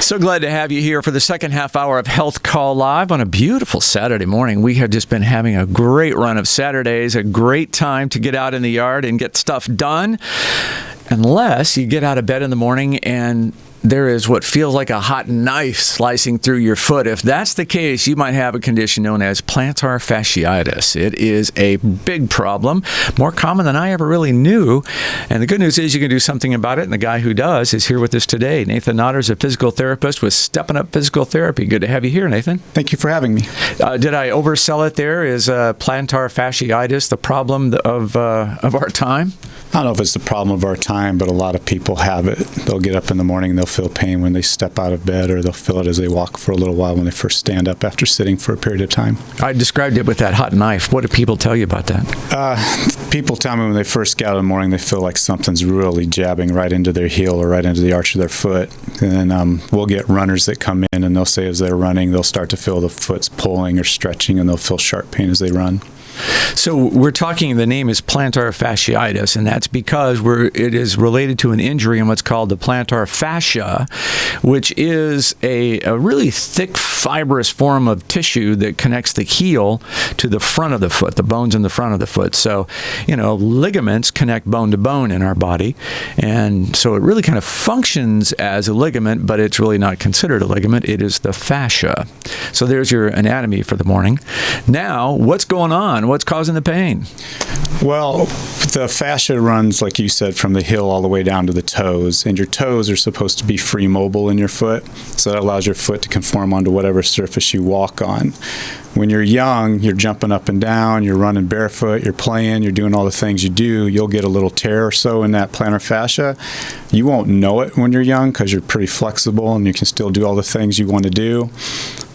So glad to have you here for the second half hour of Health Call Live on a beautiful Saturday morning. We have just been having a great run of Saturdays, a great time to get out in the yard and get stuff done. Unless you get out of bed in the morning and there is what feels like a hot knife slicing through your foot. If that's the case, you might have a condition known as plantar fasciitis. It is a big problem, more common than I ever really knew. And the good news is you can do something about it. And the guy who does is here with us today. Nathan Notter is a physical therapist with Steppin Physical Therapy. Good to have you here, Nathan. Thank you for having me. Did I oversell it there? Is plantar fasciitis the problem of our time? I don't know if it's the problem of our time, but a lot of people have it. They'll get up in the morning and they'll feel pain when they step out of bed, or they'll feel it as they walk for a little while when they first stand up after sitting for a period of time. I described it with that hot knife. What do people tell you about that? People tell me when they first get out in the morning, they feel like something's really jabbing right into their heel or right into the arch of their foot. And then we'll get runners that come in and they'll say as they're running, they'll start to feel the foot's pulling or stretching, and they'll feel sharp pain as they run. So we're talking, the name is plantar fasciitis, and that's because it is related to an injury in what's called the plantar fascia, which is a really thick, fibrous form of tissue that connects the heel to the front of the foot, the bones in the front of the foot. So, ligaments connect bone to bone in our body, and so it really kind of functions as a ligament, but it's really not considered a ligament. It is the fascia. So there's your anatomy for the morning. Now, what's going on? What's causing the pain? Well, the fascia runs, like you said, from the heel all the way down to the toes, and your toes are supposed to be free mobile in your foot, so that allows your foot to conform onto whatever surface you walk on. When you're young, you're jumping up and down, you're running barefoot, you're playing, you're doing all the things you do, you'll get a little tear or so in that plantar fascia. You won't know it when you're young because you're pretty flexible and you can still do all the things you want to do.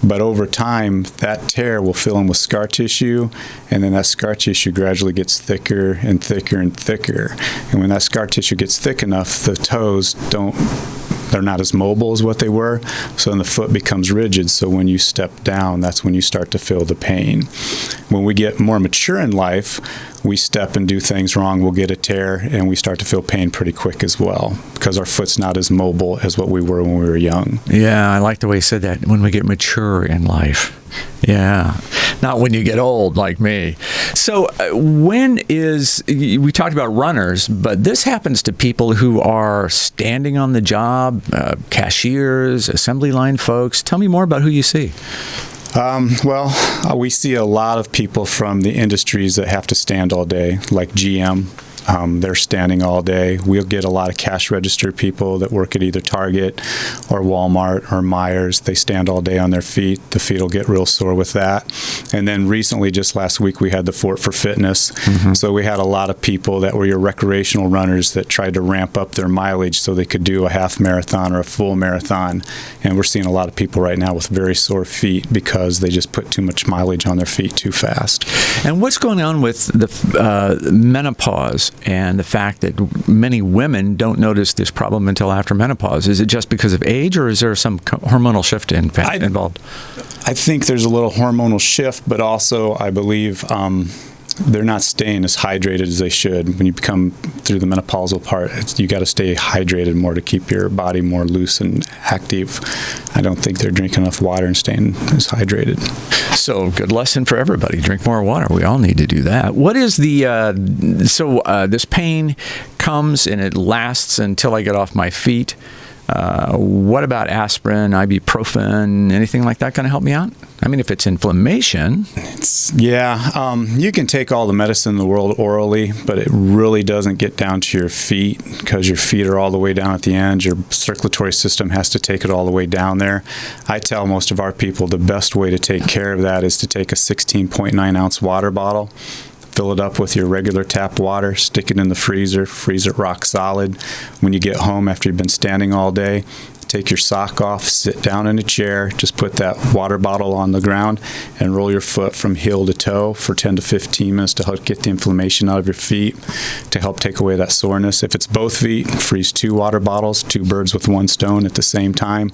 But over time, that tear will fill in with scar tissue, and then that scar tissue gradually gets thicker and thicker and thicker. And when that scar tissue gets thick enough, the toes they're not as mobile as what they were, so then the foot becomes rigid. So when you step down, that's when you start to feel the pain. When we get more mature in life, we step and do things wrong, we'll get a tear, and we start to feel pain pretty quick as well, because our foot's not as mobile as what we were when we were young. Yeah, I like the way you said that, when we get mature in life. Yeah, not when you get old like me. So we talked about runners, but this happens to people who are standing on the job, cashiers, assembly line folks. Tell me more about who you see. We see a lot of people from the industries that have to stand all day, like GM. They're standing all day. We'll get a lot of cash register people that work at either Target or Walmart or Myers. They stand all day on their feet. The feet will get real sore with that. And then recently, just last week, we had the Fort for Fitness. Mm-hmm. So we had a lot of people that were your recreational runners that tried to ramp up their mileage so they could do a half marathon or a full marathon. And we're seeing a lot of people right now with very sore feet because they just put too much mileage on their feet too fast. And what's going on with the menopause and the fact that many women don't notice this problem until after menopause? Is it just because of age, or is there some hormonal shift involved? I think there's a little hormonal shift, but also I believe they're not staying as hydrated as they should. When you become through the menopausal part, you got to stay hydrated more to keep your body more loose and active. I don't think they're drinking enough water and staying as hydrated. So, good lesson for everybody. Drink more water. We all need to do that. What is this pain comes and it lasts until I get off my feet. What about aspirin, ibuprofen, anything like that going to help me out? I mean, if it's inflammation. You can take all the medicine in the world orally, but it really doesn't get down to your feet because your feet are all the way down at the end. Your circulatory system has to take it all the way down there. I tell most of our people the best way to take care of that is to take a 16.9 ounce water bottle, fill it up with your regular tap water, stick it in the freezer, freeze it rock solid. When you get home after you've been standing all day, take your sock off, sit down in a chair, just put that water bottle on the ground and roll your foot from heel to toe for 10 to 15 minutes to help get the inflammation out of your feet, to help take away that soreness. If it's both feet, freeze 2 water bottles, 2 birds with 1 stone at the same time.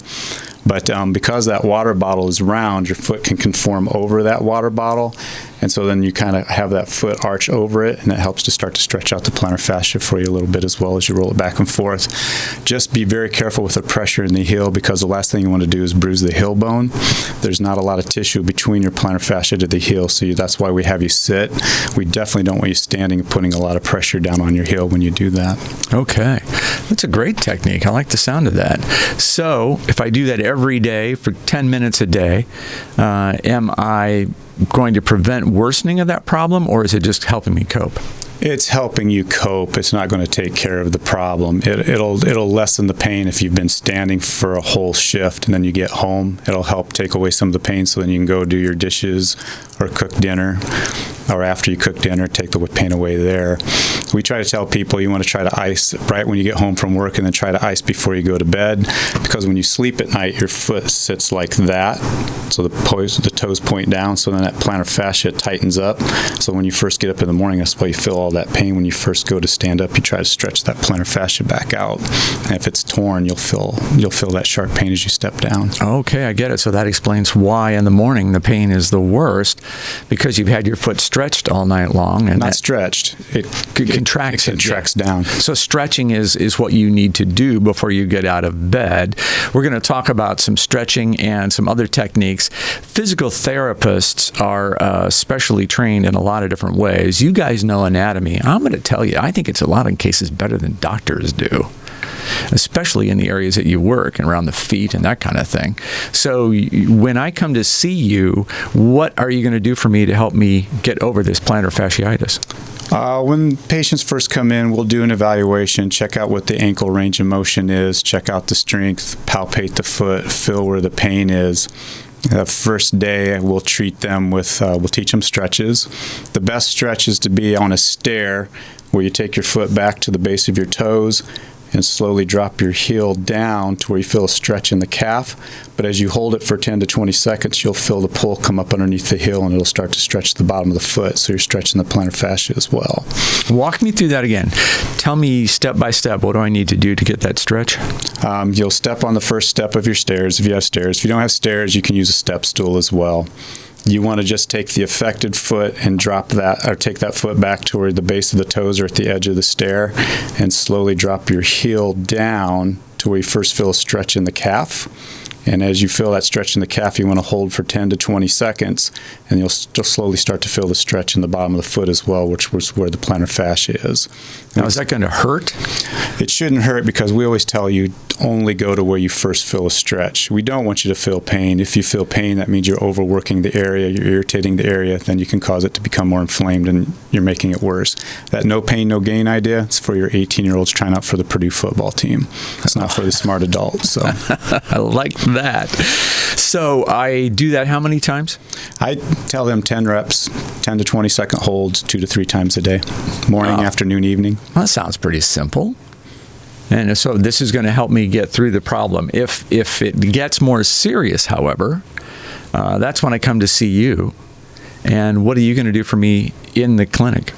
But because that water bottle is round, your foot can conform over that water bottle. And so then you kind of have that foot arch over it, and it helps to start to stretch out the plantar fascia for you a little bit as well as you roll it back and forth. Just be very careful with the pressure in the heel, because the last thing you want to do is bruise the heel bone. There's not a lot of tissue between your plantar fascia to the heel, so that's why we have you sit. We definitely don't want you standing and putting a lot of pressure down on your heel when you do that. Okay. That's a great technique. I like the sound of that. So if I do that every day for 10 minutes a day, am I going to prevent worsening of that problem, or is it just helping me cope? It's helping you cope. It's not going to take care of the problem. It'll lessen the pain if you've been standing for a whole shift and then you get home. It'll help take away some of the pain, so then you can go do your dishes or cook dinner, or after you cook dinner, take the pain away there. We try to tell people you want to try to ice right when you get home from work, and then try to ice before you go to bed, because when you sleep at night, your foot sits like that, so the toes point down, so then that plantar fascia tightens up. So when you first get up in the morning, that's why you feel all that pain. When you first go to stand up, you try to stretch that plantar fascia back out, and if it's torn, you'll feel that sharp pain as you step down. Okay, I get it. So that explains why in the morning the pain is the worst, because you've had your foot stretched all night long. And not stretched. It contracts down. So stretching is what you need to do before you get out of bed. We're going to talk about some stretching and some other techniques. Physical therapists are specially trained in a lot of different ways. You guys know anatomy. I'm going to tell you, I think it's a lot of cases better than doctors do, especially in the areas that you work and around the feet and that kind of thing. So when I come to see you, what are you going to do for me to help me get over this plantar fasciitis? When patients first come in, we'll do an evaluation, check out what the ankle range of motion is, check out the strength, palpate the foot, feel where the pain is. The first day, we'll treat them with, we'll teach them stretches. The best stretch is to be on a stair, where you take your foot back to the base of your toes and slowly drop your heel down to where you feel a stretch in the calf. But as you hold it for 10 to 20 seconds, you'll feel the pull come up underneath the heel, and it'll start to stretch the bottom of the foot, so you're stretching the plantar fascia as well. Walk me through that again. Tell me step by step, what do I need to do to get that stretch? You'll step on the first step of your stairs if you have stairs. If you don't have stairs, you can use a step stool as well. You want to just take the affected foot and drop that, or take that foot back to where the base of the toes are at the edge of the stair, and slowly drop your heel down to where you first feel a stretch in the calf. And as you feel that stretch in the calf, you want to hold for 10 to 20 seconds, and you'll slowly start to feel the stretch in the bottom of the foot as well, which was where the plantar fascia is. Now, is that going to hurt? It shouldn't hurt, because we always tell you only go to where you first feel a stretch. We don't want you to feel pain. If you feel pain, that means you're overworking the area, you're irritating the area, then you can cause it to become more inflamed, and you're making it worse. That no pain, no gain idea, it's for your 18-year-olds trying out for the Purdue football team. It's not for the smart adults. So I like that. So I do that how many times? I tell them 10 reps, 10 to 20 second holds, 2 to 3 times a day, morning, afternoon, evening. Well, that sounds pretty simple. And so this is going to help me get through the problem. If it gets more serious, however, that's when I come to see you. And what are you going to do for me in the clinic?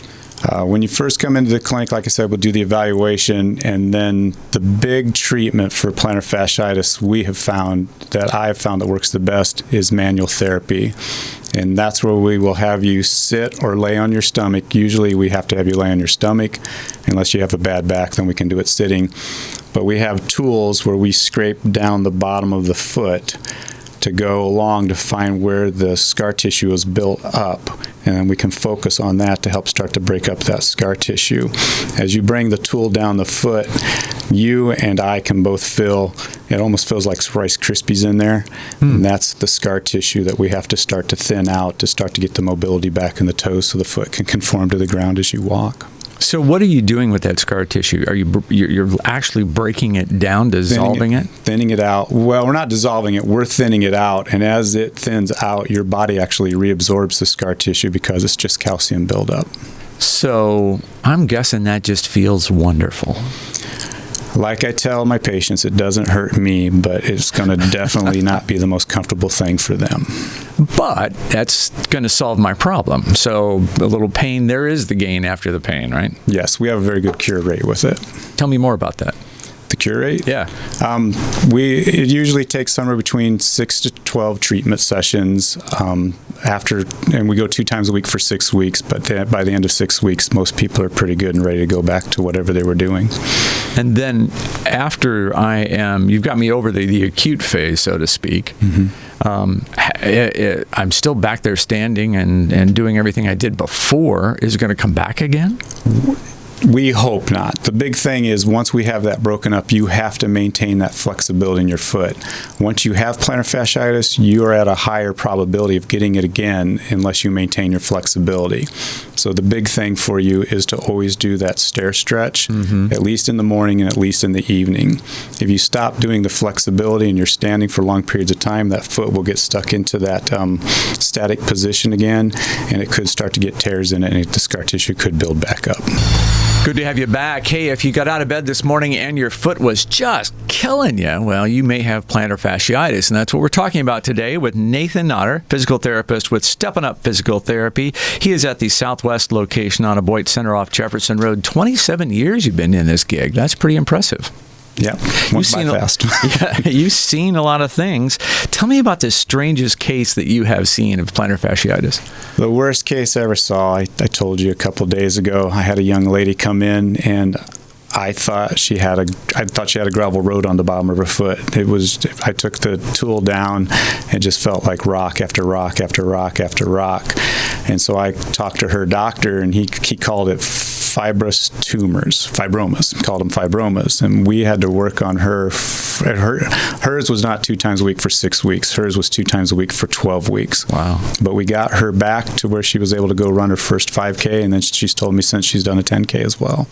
When you first come into the clinic, like I said, we'll do the evaluation, and then the big treatment for plantar fasciitis I have found that works the best is manual therapy. And that's where we will have you sit or lay on your stomach. Usually we have to have you lay on your stomach. Unless you have a bad back, then we can do it sitting. But we have tools where we scrape down the bottom of the foot to go along to find where the scar tissue is built up, and then we can focus on that to help start to break up that scar tissue. As you bring the tool down the foot, you and I can both feel, it almost feels like Rice Krispies in there, and that's the scar tissue that we have to start to thin out to start to get the mobility back in the toes so the foot can conform to the ground as you walk. So what are you doing with that scar tissue? Are you're actually breaking it down, dissolving it? Thinning it out. Well, we're not dissolving it. We're thinning it out. And as it thins out, your body actually reabsorbs the scar tissue because it's just calcium buildup. So I'm guessing that just feels wonderful. Like I tell my patients, it doesn't hurt me, but it's going to definitely not be the most comfortable thing for them. But that's going to solve my problem. So a little pain, there is the gain after the pain, right? Yes, we have a very good cure rate with it. Tell me more about that. The cure rate? Yeah. It usually takes somewhere between 6 to 12 treatment sessions and we go 2 times a week for 6 weeks, but by the end of 6 weeks, most people are pretty good and ready to go back to whatever they were doing. And then after you've got me over the acute phase, so to speak. I'm still back there standing and doing everything I did before. Is it going to come back again? We hope not. The big thing is once we have that broken up, you have to maintain that flexibility in your foot. Once you have plantar fasciitis, you are at a higher probability of getting it again unless you maintain your flexibility. So the big thing for you is to always do that stair stretch, at least in the morning and at least in the evening. If you stop doing the flexibility and you're standing for long periods of time, that foot will get stuck into that static position again, and it could start to get tears in it, and the scar tissue could build back up. Good to have you back. Hey, if you got out of bed this morning and your foot was just killing you, well, you may have plantar fasciitis, and that's what we're talking about today with Nathan Notter, physical therapist with Steppin Up Physical Therapy. He is at the Southwest location on Aboit Center off Jefferson Road. 27 years you've been in this gig. That's pretty impressive. Yeah, went by fast. Yeah, you've seen a lot of things. Tell me about the strangest case that you have seen of plantar fasciitis. The worst case I ever saw, I told you a couple of days ago, I had a young lady come in and I thought she had a gravel road on the bottom of her foot. I took the tool down and just felt like rock after rock after rock after rock. And so I talked to her doctor, and he called it fibrous tumors, fibromas, called them fibromas. And we had to work on her. Hers was not 2 times a week for 6 weeks. Hers was 2 times a week for 12 weeks. Wow. But we got her back to where she was able to go run her first 5K, and then she's told me since she's done a 10K as well.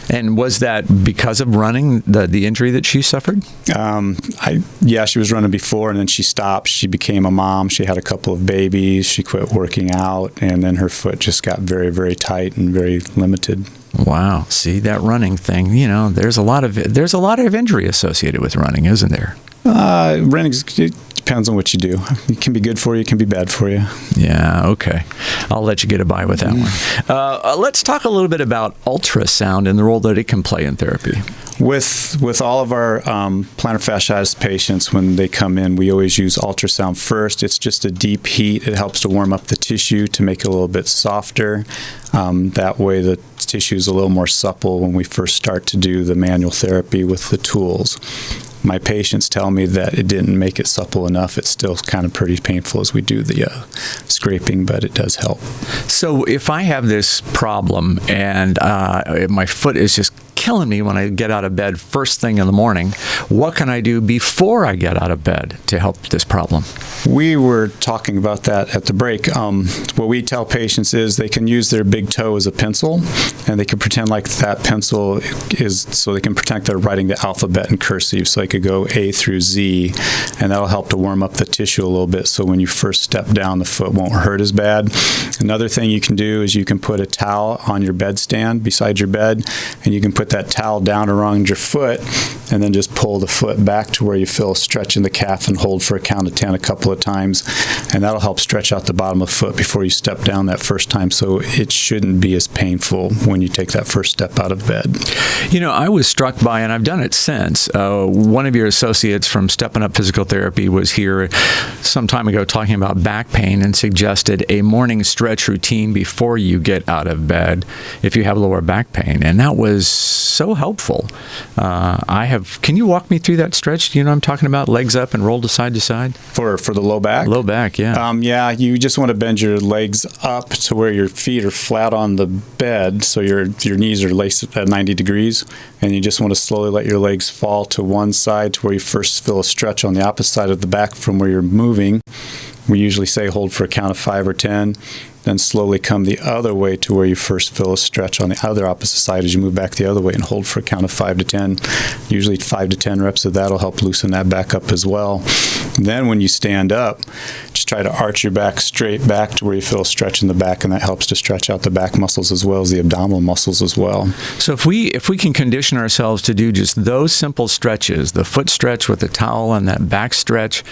And was that because of running, the injury that she suffered? Yeah, she was running before, and then she stopped. She became a mom. She had a couple of babies. She quit working out, and then her foot just got very, very tight and very limited. Wow. See, that running thing, there's a lot of injury associated with running, isn't there? Running depends on what you do. It can be good for you, it can be bad for you. Yeah, okay. I'll let you get a by with that one. Let's talk a little bit about ultrasound and the role that it can play in therapy. With all of our plantar fasciitis patients, when they come in, we always use ultrasound first. It's just a deep heat. It helps to warm up the tissue to make it a little bit softer. That way the tissue is a little more supple when we first start to do the manual therapy with the tools. My patients tell me that it didn't make it supple enough. It's still kind of pretty painful as we do the scraping, but it does help. So if I have this problem and my foot is just killing me when I get out of bed first thing in the morning, what can I do before I get out of bed to help this problem? We were talking about that at the break. What we tell patients is they can use their big toe as a pencil, and they can pretend like that pencil is, so they can pretend they're writing the alphabet in cursive, so they could go A through Z, and that'll help to warm up the tissue a little bit, so when you first step down, the foot won't hurt as bad. Another thing you can do is you can put a towel on your bedstand beside your bed, and you can put that towel down around your foot, and then just pull the foot back to where you feel a stretch in the calf and hold for a count of 10 a couple of times, and that'll help stretch out the bottom of the foot before you step down that first time, so it shouldn't be as painful when you take that first step out of bed. I was struck by, and I've done it since, one of your associates from Steppin Up Physical Therapy was here some time ago talking about back pain and suggested a morning stretch routine before you get out of bed if you have lower back pain, and that was so helpful. Can you walk me through that stretch? Do you know what I'm talking about? Legs up and roll to side to side? For the low back? Low back, yeah. Yeah, you just want to bend your legs up to where your feet are flat on the bed, so your knees are laced at 90 degrees, and you just want to slowly let your legs fall to one side to where you first feel a stretch on the opposite side of the back from where you're moving. We usually say hold for a count of 5 or 10. Then slowly come the other way to where you first feel a stretch on the other opposite side as you move back the other way, and hold for a count of 5 to 10. Usually 5 to 10 reps of that will help loosen that back up as well. Then when you stand up, just try to arch your back straight back to where you feel a stretch in the back, and that helps to stretch out the back muscles as well as the abdominal muscles as well. So if we can condition ourselves to do just those simple stretches, the foot stretch with the towel and that back stretch,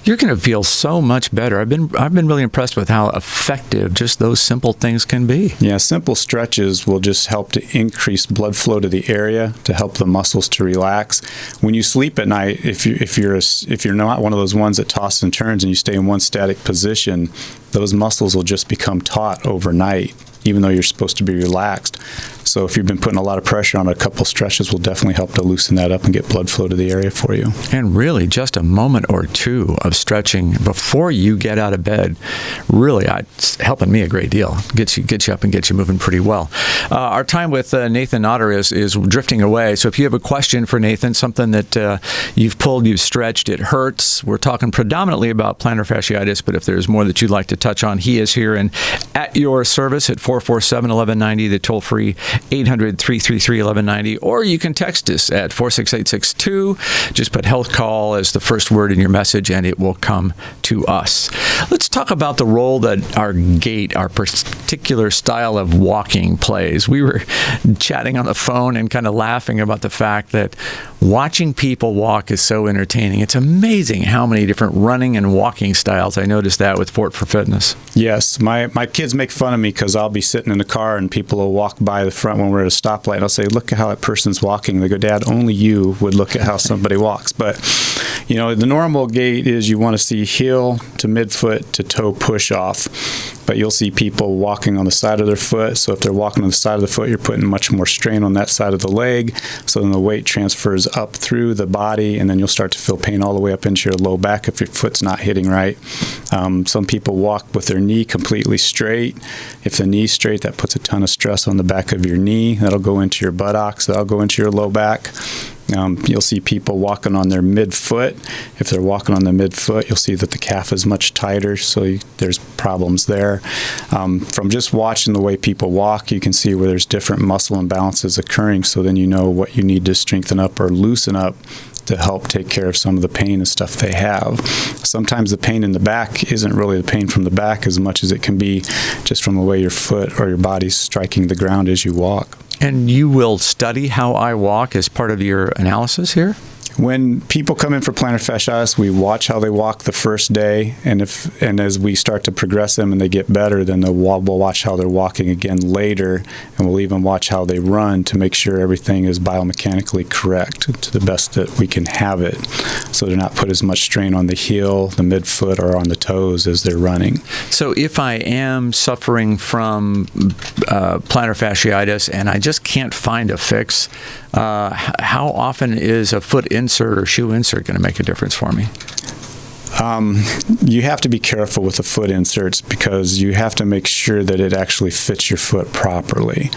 you're going to feel so much better. I've been really impressed with how effective just those simple things can be. Yeah, simple stretches will just help to increase blood flow to the area to help the muscles to relax. When you sleep at night, if you're not one of those ones that tosses and turns and you stay in one static position, those muscles will just become taut overnight, even though you're supposed to be relaxed. So if you've been putting a lot of pressure on, a couple stretches will definitely help to loosen that up and get blood flow to the area for you. And really, just a moment or two of stretching before you get out of bed, really, it's helping me a great deal. Gets you up and gets you moving pretty well. Our time with Nathan Otter is drifting away. So if you have a question for Nathan, something that you've pulled, you've stretched, it hurts. We're talking predominantly about plantar fasciitis, but if there's more that you'd like to touch on, he is here and at your service at 447-1190, the toll-free 800-333-1190, or you can text us at 46862. Just put HealthCall as the first word in your message, and it will come to us. Let's talk about the role that our gait, our particular style of walking plays. We were chatting on the phone and kind of laughing about the fact that watching people walk is so entertaining. It's amazing how many different running and walking styles. I noticed that with Fort for Fitness. Yes, my kids make fun of me because I'll be sitting in the car and people will walk by the front when we're at a stoplight, and I'll say, look at how that person's walking. They go, Dad, only you would look at how somebody walks. But, the normal gait is you want to see heel to midfoot to toe push off. But you'll see people walking on the side of their foot. So if they're walking on the side of the foot, you're putting much more strain on that side of the leg. So then the weight transfers up through the body, and then you'll start to feel pain all the way up into your low back if your foot's not hitting right. Some people walk with their knee completely straight. If the knee's straight, that puts a ton of stress on the back of your knee. That'll go into your buttocks. That'll go into your low back. You'll see people walking on their midfoot. If they're walking on the midfoot, you'll see that the calf is much tighter, so there's problems there. From just watching the way people walk, you can see where there's different muscle imbalances occurring, so then you know what you need to strengthen up or loosen up to help take care of some of the pain and stuff they have. Sometimes the pain in the back isn't really the pain from the back as much as it can be just from the way your foot or your body's striking the ground as you walk. And you will study how I walk as part of your analysis here? When people come in for plantar fasciitis, we watch how they walk the first day, and as we start to progress them and they get better, then we'll watch how they're walking again later, and we'll even watch how they run to make sure everything is biomechanically correct to the best that we can have it, so they're not put as much strain on the heel, the midfoot, or on the toes as they're running. So if I am suffering from plantar fasciitis and I just can't find a fix, how often is a foot insert or shoe insert going to make a difference for me? You have to be careful with the foot inserts because you have to make sure that it actually fits your foot properly.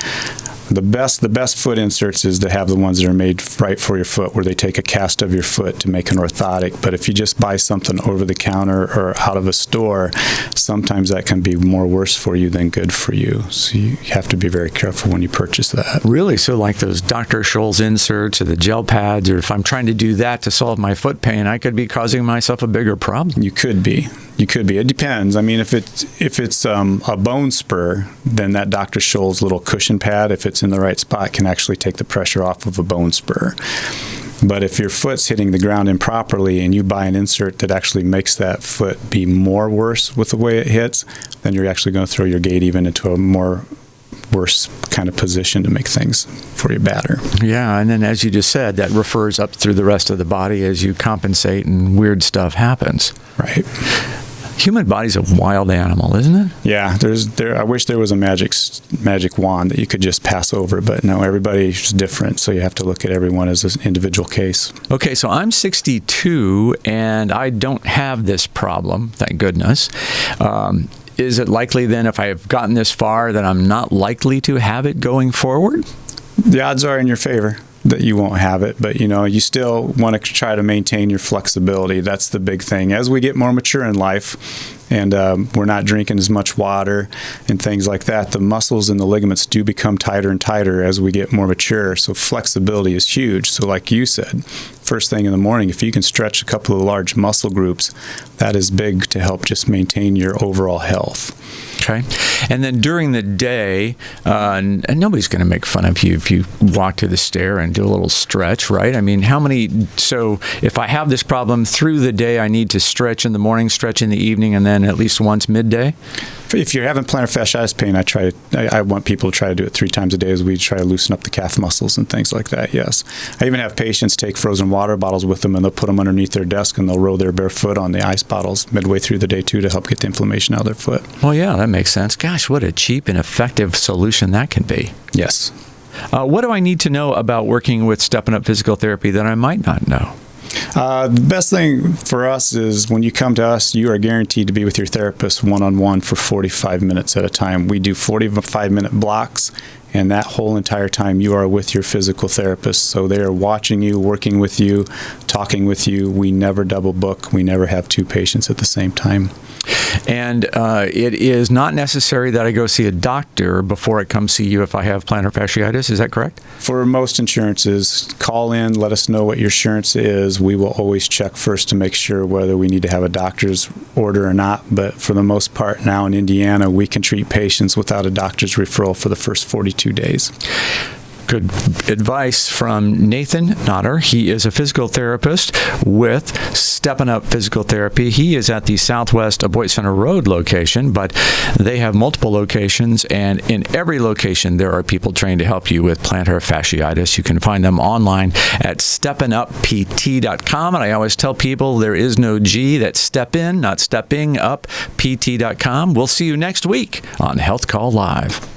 The best foot inserts is to have the ones that are made right for your foot, where they take a cast of your foot to make an orthotic. But if you just buy something over the counter or out of a store, sometimes that can be more worse for you than good for you. So you have to be very careful when you purchase that. Really? So like those Dr. Scholl's inserts or the gel pads, or if I'm trying to do that to solve my foot pain, I could be causing myself a bigger problem. You could be. It depends. I mean, if it's a bone spur, then that Dr. Scholl's little cushion pad, if it's in the right spot, can actually take the pressure off of a bone spur. But if your foot's hitting the ground improperly and you buy an insert that actually makes that foot be more worse with the way it hits, then you're actually going to throw your gait even into a more worse kind of position to make things for you badder. Yeah, and then as you just said, that refers up through the rest of the body as you compensate and weird stuff happens. Right. Human body's a wild animal, isn't it? Yeah, I wish there was a magic wand that you could just pass over, but no, everybody's different, so you have to look at everyone as an individual case. Okay, so I'm 62 and I don't have this problem, thank goodness. Is it likely then, if I've gotten this far, that I'm not likely to have it going forward? The odds are in your favor that you won't have it, but you still want to try to maintain your flexibility. That's the big thing. As we get more mature in life and we're not drinking as much water and things like that, the muscles and the ligaments do become tighter and tighter as we get more mature. So flexibility is huge. So like you said, first thing in the morning, if you can stretch a couple of large muscle groups, that is big to help just maintain your overall health. Okay. And then during the day, and nobody's going to make fun of you if you walk to the stair and do a little stretch, right? I mean, so if I have this problem through the day, I need to stretch in the morning, stretch in the evening, and then at least once midday? If you're having plantar fasciitis pain, I want people to try to do it 3 times a day as we try to loosen up the calf muscles and things like that, yes. I even have patients take frozen water bottles with them, and they'll put them underneath their desk, and they'll roll their bare foot on the ice bottles midway through the day, too, to help get the inflammation out of their foot. Well, yeah, that makes sense. Gosh, what a cheap and effective solution that can be. Yes. What do I need to know about working with Steppin Up Physical Therapy that I might not know? The best thing for us is when you come to us, you are guaranteed to be with your therapist one-on-one for 45 minutes at a time. We do 45-minute blocks, and that whole entire time you are with your physical therapist. So they are watching you, working with you, talking with you. We never double book. We never have 2 patients at the same time. And it is not necessary that I go see a doctor before I come see you if I have plantar fasciitis. Is that correct? For most insurances, call in, let us know what your insurance is. We will always check first to make sure whether we need to have a doctor's order or not. But for the most part now in Indiana, we can treat patients without a doctor's referral for the first 42 days. Good advice from Nathan Notter. He is a physical therapist with Steppin Up Physical Therapy. He is at the Southwest Boyd Center Road location, but they have multiple locations, and in every location there are people trained to help you with plantar fasciitis. You can find them online at steppinupt.com, and I always tell people there is no G. That's step in, not stepping up, pt.com. We'll see you next week on Health Call Live.